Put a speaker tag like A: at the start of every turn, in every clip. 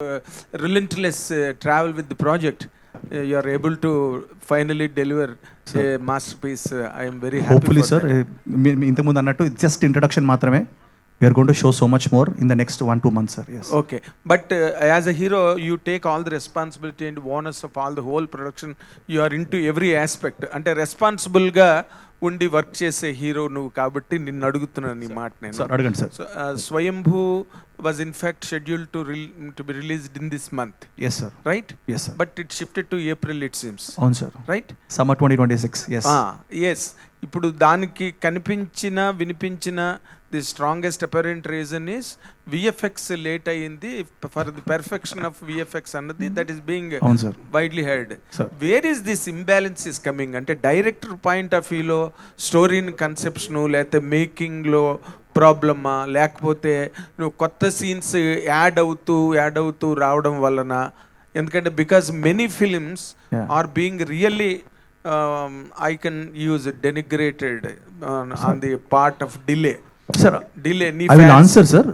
A: relentless travel with the project, you are able to finally deliver a masterpiece. I am very happy.
B: Hopefully,
A: for
B: sir.
A: that.
B: ఇంతకుముందు అన్నట్టు just introduction మాత్రమే. We are going to show so much more in the next 1-2 months, sir. Yes.
A: Okay, but as a hero, you take all the responsibility and onus of all the whole production. You are into every aspect. అంటే responsible గా ఉండి work చేసే hero నువ్వు కాబట్టి నిన్ను అడుగుతున్నాను ఈ మాట నేను.
B: సార్ అడగండి sir.
A: Swayambhu was in fact scheduled to be released in this month.
B: Yes, sir.
A: Right?
B: Yes, sir.
A: But it shifted to April, it seems.
B: అవును sir.
A: Right?
B: Summer 2026. Yes.
A: Yes. ఇప్పుడు దానికి కనిపించిన వినిపించిన the strongest apparent reason is VFX late అయ్యింది for the perfection of VFX అన్నది that is being widely heard. Where is this imbalance is coming? అంటే director point of వ్యూలో స్టోరీని కన్సెప్షను లేకపోతే మేకింగ్లో ప్రాబ్లమా, లేకపోతే నువ్వు కొత్త సీన్స్ యాడ్ అవుతూ రావడం వలన? ఎందుకంటే because many films are being really I can use denigrated on the part of delay.
B: Sir
A: delay.
B: I will answer sir.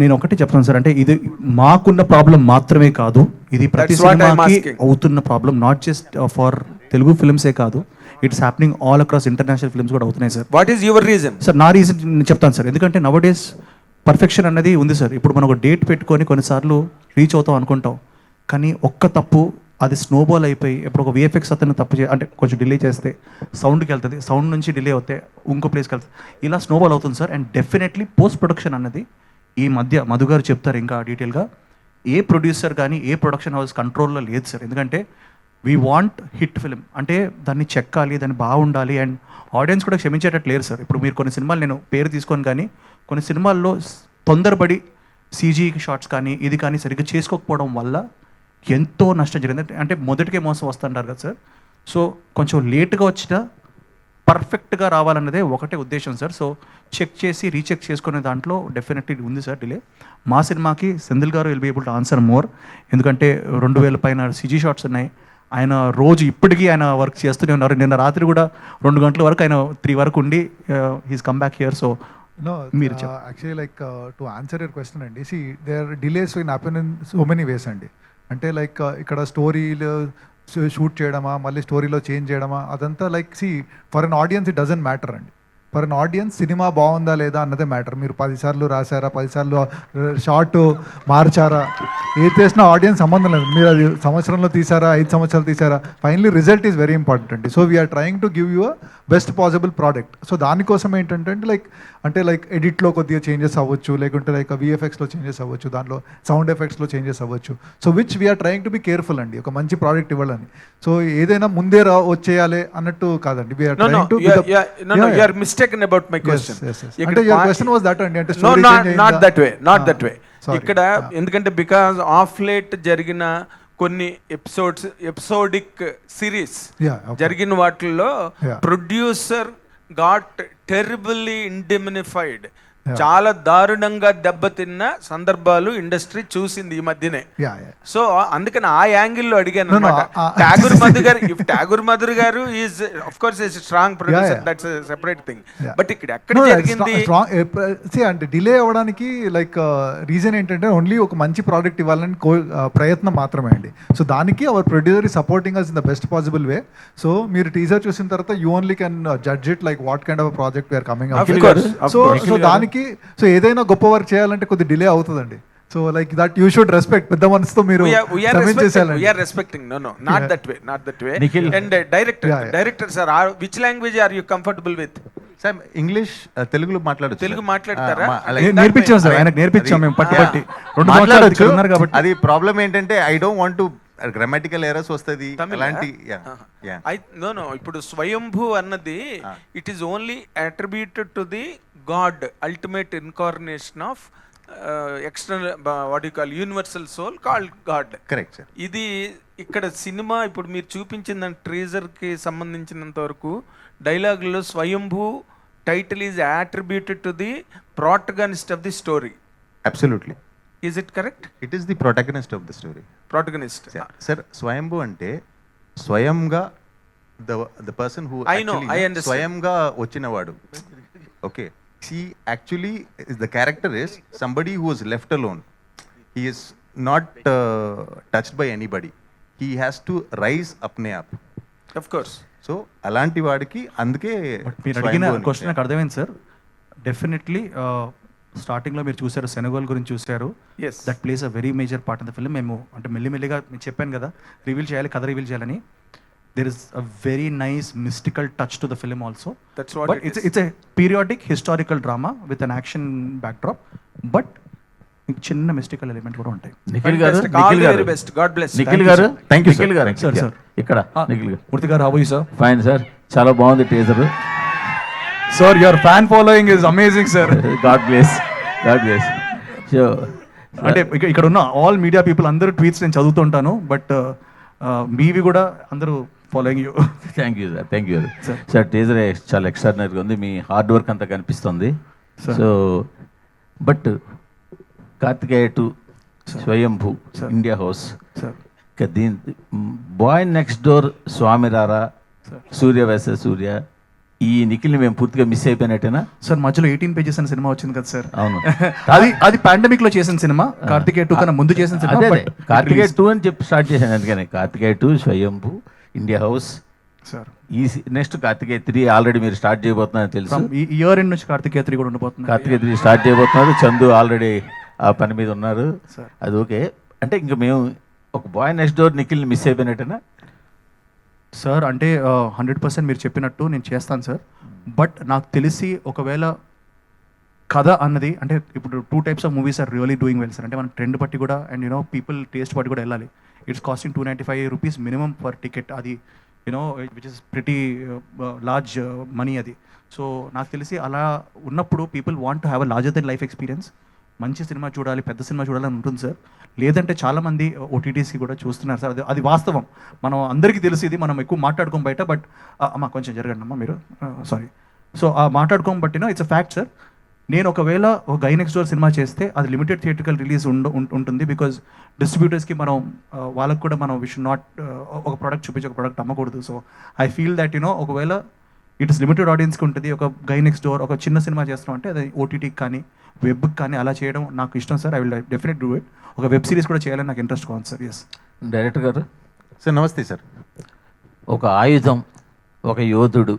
B: నేను ఒకటి చెప్తాను సార్. అంటే ఇది మాకున్న ప్రాబ్లం మాత్రమే కాదు, ఇది ప్రతి సినిమాకి అవుతున్న problem. Not just for Telugu ఫిల్మ్సే కాదు, it's happening all across international films కూడా అవుతున్నాయి sir.
A: What is your reason?
B: Sir నా రీజన్ చెప్తాను సార్. ఎందుకంటే నవ్ డేస్ పర్ఫెక్షన్ అనేది ఉంది సార్. ఇప్పుడు మనం ఒక డేట్ పెట్టుకొని కొన్నిసార్లు రీచ్ అవుతాం అనుకుంటాం, కానీ ఒక్క తప్పు అది స్నోబాల్ అయిపోయి ఇప్పుడు ఒక విఎఫ్ఎక్స్ అతను తప్పు అంటే కొంచెం డిలే చేస్తే సౌండ్కి వెళ్తుంది, సౌండ్ నుంచి డిలే అవుతే ఇంకో ప్లేస్కి వెళ్తుంది, ఇలా స్నోబాల్ అవుతుంది sir. And definitely post production అన్నది ఈ మధ్య మధు గారు చెప్తారు ఇంకా డీటెయిల్గా, ఏ ప్రొడ్యూసర్ కానీ ఏ ప్రొడక్షన్ హౌస్ కంట్రోల్లో లేదు సార్. ఎందుకంటే వీ వాంట్ హిట్ ఫిలిం, అంటే దాన్ని చెక్కాలి, దాన్ని బాగుండాలి, అండ్ ఆడియన్స్ కూడా క్షమించేటట్టు లేరు సార్. ఇప్పుడు మీరు కొన్ని సినిమాలు నేను పేరు తీసుకొని కానీ కొన్ని సినిమాల్లో తొందరపడి సీజీ షాట్స్ కానీ ఇది కానీ సరిగ్గా చేసుకోకపోవడం వల్ల ఎంతో నష్టం జరిగింది. అంటే మొదటికే మోసం వస్తుంటారు కదా సార్. సో కొంచెం లేట్గా వచ్చినా పర్ఫెక్ట్గా రావాలన్నదే ఒకటే ఉద్దేశం సార్. సో చెక్ చేసి రీచెక్ చేసుకునే దాంట్లో డెఫినెట్లీ ఉంది సార్ డిలే. మా సినిమాకి సెంధిల్ గారు will be able to answer more, ఎందుకంటే 2000 పైన సిజీ షాట్స్ ఉన్నాయి. ఆయన రోజు ఇప్పటికీ ఆయన వర్క్ చేస్తూనే ఉన్నారు. నిన్న రాత్రి కూడా 2 గంటల వరకు ఆయన 3 వరకు ఉండి he's come back here. So
C: మీరు actually like to answer your question అండి, see there delays in happen in so many ways అండి. అంటే లైక్ ఇక్కడ స్టోరీలో షూట్ చేయడమా, మళ్ళీ స్టోరీలో చేంజ్ చేయడమా, అదంతా like see for an audience it doesn't matter అండి. ఫర్ అన్ ఆడియన్స్ సినిమా బాగుందా లేదా అన్నదే మ్యాటర్. మీరు 10 సార్లు రాశారా, 10 సార్లు షార్ట్ మార్చారా, ఏది చేసినా ఆడియన్స్ సంబంధం లేదు. మీరు అది సంవత్సరంలో తీసారా, 5 సంవత్సరాలు తీసారా, finally result is very important అండి. So we are trying to give you a best possible product. So దానికోసం ఏంటంటే లైక్ ఎడిట్లో కొద్దిగా చేంజెస్ అవ్వచ్చు, లేకుంటే లైక్ విఎఫ్ఎక్స్లో చేంజెస్ అవ్వచ్చు, దాంట్లో సౌండ్ ఎఫెక్ట్స్లో చేంజెస్ అవ్వచ్చు. So which we are trying to be careful అండి, ఒక మంచి ప్రోడక్ట్ ఇవ్వాలని. సో ఏదైనా ముందే వచ్చేయాలి అన్నట్టు కాదండి. We are trying to
A: mistaken about my question.
C: Yes. అంటే your question was that అండి, అంటే
A: not that way. ఇక్కడ ఎందుకంటే బికాజ్ ఆఫ్ లేట్ జరిగిన కొన్ని ఎపిసోడిక్ సిరీస్ జరిగిన వాటిల్లో ప్రొడ్యూసర్ గాట్ టెరిబుల్లీ ఇండెమ్నిఫైడ్, చాలా దారుణంగా దెబ్బతిన్న సందర్భాలు ఇండస్ట్రీ చూసింది ఈ మధ్యనే. సో అందుకని ఆ యాంగిల్లో అడిగాను అన్నమాట. ఠాగూర్ మధుర్ గారు is of course is strong producer, that's separate thing. But ఇక్కడ ఎక్కడ జరిగింది
C: అంటే డిలే అవ్వడానికి లైక్ రీజన్ ఏంటంటే ఓన్లీ ఒక మంచి ప్రోడక్ట్ ఇవ్వాలని ప్రయత్నం మాత్రమే అండి. సో దానికి our producer is supporting us in the best possible way. So మీరు టీజర్ చూసిన తర్వాత you only can judge it like what kind of project we are coming up. So దానికి సో ఏదైనా గొప్ప వర్క్ చేయాలంటే కొద్ది డిలే అవుతుందండి. So like that you should respect, పెద్ద మనసుతో మీరు
A: director sir which language are you comfortable with?
D: Sir English తెలుగులో
A: తెలుగు మాట్లాడతారా?
B: నేర్పించాం సార్, ఆయనకు నేర్పించాం మేము పట్టి 2 మాట్లాడొచ్చు ఉన్నారు కాబట్టి.
D: అది ప్రాబ్లం ఏంటంటే I don't want to grammatical errors వస్తుంది అలాంటి.
A: నో ఇప్పుడు స్వయంభూ అన్నది it is only attributed to the god, ultimate incarnation of external what you call universal soul called god.
D: Correct sir.
A: ఇది ఇక్కడ సినిమా ఇప్పుడు మీరు చూపించిన ట్రీజర్ కి సంబంధించినంత వరకు డైలాగుల్లో స్వయంభూ title is attributed to the protagonist of the story.
D: Absolutely.
A: Is it correct?
D: It is the protagonist of the story.
A: Protagonist
D: sir. స్వయంభూ అంటే స్వయంగా ద పర్సన్ హూ స్వయంగా వచ్చినవాడు. Okay, he actually is the character is somebody who was left alone. He is not touched by anybody, he has to rise అప్నే up.
A: Of course.
D: So అలాంటి వాడికి అందుకే
B: but మీరు అడిగిన
D: స్వయంభూ
B: క్వశ్చన్ నాకు అర్థమైంది సార్. డెఫినెట్లీ స్టార్టింగ్లో మీరు చూసారు సెనగల్ గురించి చూసారు.
A: Yes.
B: That place a very major part of the film. మేము అంటే మెల్లిమెల్లిగా నేను చెప్పాను కదా రివీల్ చేయాలి, కథ రివీల్ చేయాలని. There is a very nice mystical touch to the film also.
A: That's what
B: but
A: it
B: it's
A: is.
B: It's a periodic historical drama with an action backdrop. But చిన్న మిస్టికల్ ఎలిమెంట్ కూడా ఉంటాయి.
E: నిఖిల్ గారు,
A: Fantastic. All
E: Nikhil
A: the
E: గారు,
A: very best. God bless.
E: Nikhil గారు,
D: Thank you, sir.
E: Nikhil గారు,
B: Sir, sir.
E: ఇక్కడ నిఖిల్ గారు.
B: మూర్తి గారు have you sir?
E: Fine sir, చాలా బాగుంది teaser.
B: Sir your fan following is amazing sir.
E: God bless, God bless. So
B: అంటే ఇక్కడ ఉన్న ఆల్ మీడియా పీపుల్ అందరూ ట్వీట్స్ నేను చదువుతుంటాను, బట్ మీవి కూడా అందరూ following you.
E: Thank you sir, thank you
B: Sir.
E: Sir. Teaser చాలా ఎక్స్ట్రాడినరీగా ఉంది, మీ హార్డ్ వర్క్ అంతా కనిపిస్తుంది.
B: Sir.
E: So but Karthikeya 2, Swayambhu,
B: Sir.
E: India house,
B: sir
E: ఇక దీని బాయ్ నెక్స్ట్ డోర్, స్వామి రారా,
B: Sir.
E: సూర్య వేస సూర్య, ఈ నిఖిల్ని మేము పూర్తిగా మిస్ అయిపోయినట్టేనా?
B: సార్ మధ్యలో 18 పేజెస్ అనే సినిమా వచ్చింది కదా సార్.
E: అవును.
B: అది పాండమిక్ లో చేసిన సినిమా, కార్తికేయ 2 కన్నా ముందు చేసిన సినిమా.
E: అదే
B: but
E: కార్తికేయ 2 అని చెప్పి స్టార్ట్ చేశాను, అందుకని కార్తికేయ 2, స్వయంభూ, ఇండియా హౌస్.
B: సార్
E: ఈ నెక్స్ట్ కార్తికేయ 3 ఆల్రెడీ మీరు స్టార్ట్ చేయబోతున్నారని తెలుసు.
B: from ఈ ఇయర్ ఎండ్ నుంచి కార్తికేయ 3 కూడా ఉండబోతుంది.
E: కార్తికేయ 3 స్టార్ట్ చేయబోతున్నారు. చందు ఆల్రెడీ ఆ పని మీద ఉన్నారు.
B: Sir.
E: అది ఓకే. అంటే ఇంకా మేము ఒక బాయ్ నెక్స్ట్ డోర్ నిఖిల్ని మిస్ అయిపోయినట్టేనా?
B: సార్ అంటే 100% మీరు చెప్పినట్టు నేను చేస్తాను సార్. బట్ నాకు తెలిసి ఒకవేళ కథ అన్నది అంటే ఇప్పుడు 2 types of movies are really doing well sir. అంటే మనం ట్రెండ్ బట్టి కూడా అండ్ యూనో పీపుల్ టేస్ట్ బట్టి కూడా వెళ్ళాలి. It's costing 295 rupees minimum per ticket. అది you know which is pretty large money అది. సో నాకు తెలిసి అలా ఉన్నప్పుడు people want to have a larger than life experience. మంచి సినిమా చూడాలి, పెద్ద సినిమా చూడాలని ఉంటుంది సార్. లేదంటే చాలామంది ఓటీటీసీ కూడా చూస్తున్నారు సార్. అది వాస్తవం, మనం అందరికీ తెలిసి ఇది మనం ఎక్కువ మాట్లాడుకోం బయట. బట్ అమ్మా కొంచెం జరగండి అమ్మా మీరు, సారీ. సో ఆ మాట్లాడుకోం బట్టినా ఇట్స్ అ ఫ్యాక్ట్ సార్. నేను ఒకవేళ ఒక గై నెక్స్ట్ డోర్ సినిమా చేస్తే అది లిమిటెడ్ థియేట్రికల్ రిలీజ్ ఉంటుంది. బికాజ్ డిస్ట్రిబ్యూటర్స్కి మనం వాళ్ళకు కూడా మనం వి షుడ్ నాట్ ఒక ప్రోడక్ట్ చూపించి ఒక ప్రోడక్ట్ అమ్మకూడదు. So I feel that you know ఒకవేళ ఇట్ ఇస్ లిమిటెడ్ ఆడియన్స్కి ఉంటుంది. ఒక గై నెక్స్ట్ డోర్ ఒక చిన్న సినిమా చేస్తాం అంటే అది ఓటీటీకి కానీ వెబ్కి కానీ అలా చేయడం నాకు ఇష్టం sir. I will definite do it. ఒక వెబ్ సిరీస్ కూడా చేయాలని నాకు ఇంట్రెస్ట్ ఉంది సార్. ఎస్
E: డైరెక్టర్ గారు,
D: సార్ నమస్తే సార్.
E: ఒక ఆయుధం, ఒక యోధుడు,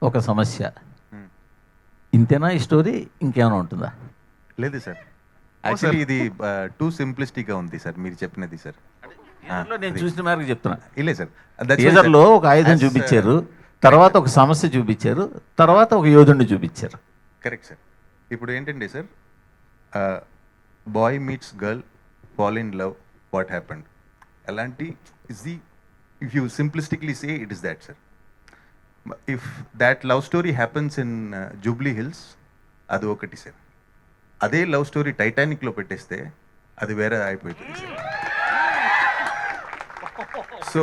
E: ఒక సమస్య, ఇంతేనా ఈ స్టోరీ? ఇంకేమైనా ఉంటుందా?
D: లేదు సార్, యాక్చువల్లీ ఇది టూ సింప్లిస్టిక్గా ఉంది సార్ మీరు చెప్పినది సార్.
E: నేను చూసిన మేరకు చెప్తున్నా.
D: ఇలే సార్,
E: టీజర్లో ఒక ఆయుధం చూపించారు, తర్వాత ఒక సమస్య చూపించారు, తర్వాత ఒక యోధుడిని చూపించారు.
D: Correct sir. ఇప్పుడు ఏంటంటే sir, boy meets girl, fall in love, what happened అలాంటి is the, if you simplistically say it is that sir. If that love story happens in Jubilee Hills, అది ఒకటి సార్. అదే లవ్ స్టోరీ టైటానిక్లో పెట్టేస్తే అది వేరే అయిపోతుంది sir. So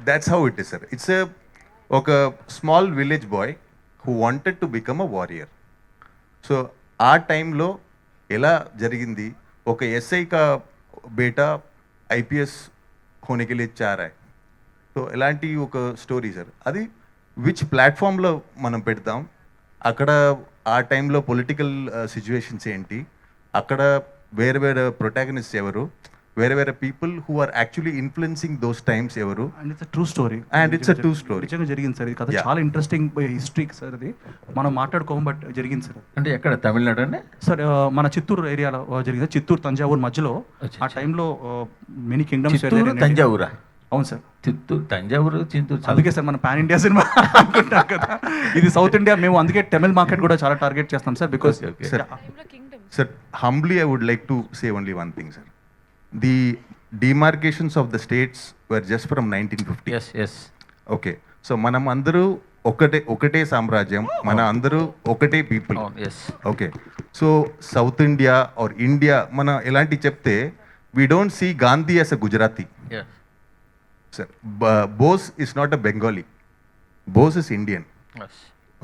D: that's how it is sir. It's ఒక small village boy who wanted to become a warrior. So ఆ టైంలో ఎలా జరిగింది, ఒక एसआई का बेटा IPS होने के लिए चाह रहा है. సో ఎలాంటి ఒక స్టోరీ సార్. అది విచ్ ప్లాట్ఫామ్లో మనం పెడతాం, అక్కడ ఆ టైంలో పొలిటికల్ సిచ్యువేషన్స్ ఏంటి, అక్కడ వేరే వేరే ప్రొటాగనిస్ట్ ఎవరు, వేరే వేరే people who are actually influencing those times ఎవరు.
B: And it's true story.
D: And it's a true story.
B: నిజంగా జరిగింది సార్. ఇది కథ
D: Yeah.
B: చాలా ఇంట్రెస్టింగ్ హిస్టరీ సార్. అది మనం మాట్లాడుకోం బట్ జరిగింది సార్.
E: అంటే ఎక్కడ, తమిళనాడు అండి?
B: సార్ మన చిత్తూరు ఏరియాలో జరిగింది. చిత్తూరు తంజావూరు మధ్యలో ఆ టైంలో మెనీ కింగ్డమ్స్.
E: చిత్తూరు, తంజావూరా?
B: అవును సార్.
E: చిత్తూరు, తంజావూరు, చిత్తూరు.
B: అందుకే సార్ మన పాన్ ఇండియా సినిమా అనుకుంటాం కదా. ఇది సౌత్ ఇండియా. మేము అందుకే తమిళ్ మార్కెట్ కూడా చాలా టార్గెట్ చేస్తాం sir. Because
E: Okay.
D: Sir, humbly I would like to say only one thing, sir. The demarcations of the states were just from 1950.
E: Yes yes.
D: Okay, so మనం అందరూ ఒకటే సామ్రాజ్యం, మన అందరూ ఒకటే people.
E: Yes.
D: Okay, so south India or India మన ఎలాంటి చెప్తే we don't see Gandhi as a Gujarati sir. Bose is not a Bengali, Bose is Indian.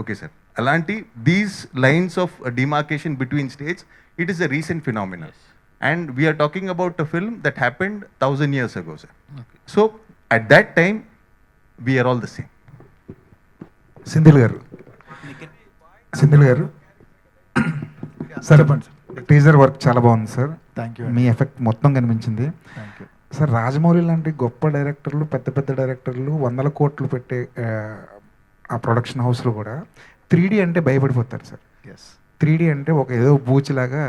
D: Okay sir, అలాంటి these lines of demarcation between states, it is a recent phenomena. And we are talking about a film that happened 1000 years ago, sir. Okay. So at that time, we are all the same.
C: Sindhil గారు, సింధిల్ గారు sir చెప్పండి sir.
F: Teaser work చాలా బాగుంది sir.
C: Thank you
F: me effect మొత్తం కనిపించింది
C: thank you.
F: Sir. Rajamouli లాంటి గొప్ప డైరెక్టర్లు, పెద్ద పెద్ద డైరెక్టర్లు 100 కోట్లు పెట్టే ఆ ప్రొడక్షన్ హౌస్లో కూడా 3D అంటే భయపడిపోతారు సార్.
C: ఎస్
F: 3D అంటే ఒక ఏదో బూచిలాగా